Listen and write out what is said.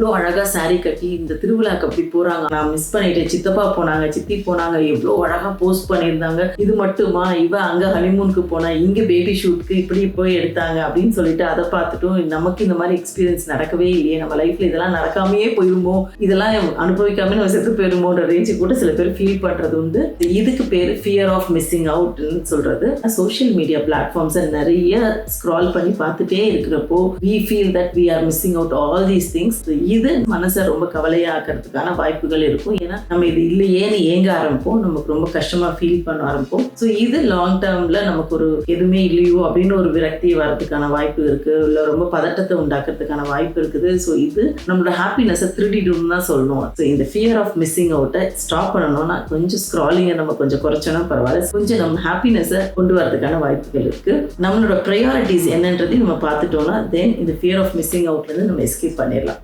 எவ்வளோ அழகா saree கட்டி இந்த திருவிழாக்கு அப்படி போறாங்க, நான் மிஸ் பண்ணிட்டேன், சித்தப்பா போனாங்க, சித்தி போனாங்க, எவ்வளோ அழகா போஸ்ட் பண்ணியிருந்தாங்க, இது மட்டுமா இவ அங்க ஹனிமூனுக்கு போனா, இங்க பேபி ஷூட்க்கு இப்படி போய் எடுத்தாங்க அப்படின்னு சொல்லிட்டு அதை பார்த்துட்டும் நமக்கு இந்த மாதிரி எக்ஸ்பீரியன்ஸ் நடக்கவே இல்லையே, நம்ம லைஃப்ல இதெல்லாம் நடக்காமையே போயிருமோ, இதெல்லாம் அனுபவிக்காம நம்ம செத்து போயிருமோன்ற ரேஞ்சு கூட சில பேர் ஃபீல் பண்றது உண்டு. இதுக்கு பேர் ஃபியர் ஆஃப் மிஸ்ஸிங் அவுட்னு சொல்றது. சோஷியல் மீடியா பிளாட்ஃபார்ம்ஸை நிறைய ஸ்க்ரால் பண்ணி பார்த்துட்டே இருக்கிறப்போ we feel that we are missing out all these things. இது மனசை ரொம்ப கவலையாக்கிறதுக்கான வாய்ப்புகள் இருக்கும். ஏன்னா நம்ம இது இல்லையேன்னு ஏங்க ஆரம்பிப்போம், நமக்கு ரொம்ப கஷ்டமா ஃபீல் பண்ண ஆரம்பிப்போம். ஸோ இது லாங் டேர்ம்ல நமக்கு ஒரு எதுவுமே இல்லையோ அப்படின்னு ஒரு விரக்தி வரதுக்கான வாய்ப்பு இருக்கு, இல்லை ரொம்ப பதட்டத்தை உண்டாக்குறதுக்கான வாய்ப்பு இருக்குது. ஸோ இது நம்மளோட ஹாப்பினஸை திருடிடும்னு தான் சொல்லணும். ஸோ இந்த ஃபியர் ஆஃப் மிஸ்ஸிங் அவுட்டை ஸ்டாப் பண்ணணும்னா கொஞ்சம் ஸ்க்ராலிங்கை நம்ம கொஞ்சம் குறைச்சோன்னா பரவாயில்ல, கொஞ்சம் நம்ம ஹாப்பினஸை கொண்டு வரதுக்கான வாய்ப்புகள் இருக்கு. நம்மளோட ப்ரையாரிட்டிஸ் என்னன்றதையும் நம்ம பார்த்துட்டோம்னா தென் இந்த ஃபியர் ஆஃப் மிஸ்ஸிங் அவுட்லேருந்து நம்ம எஸ்கேப் பண்ணிடலாம்.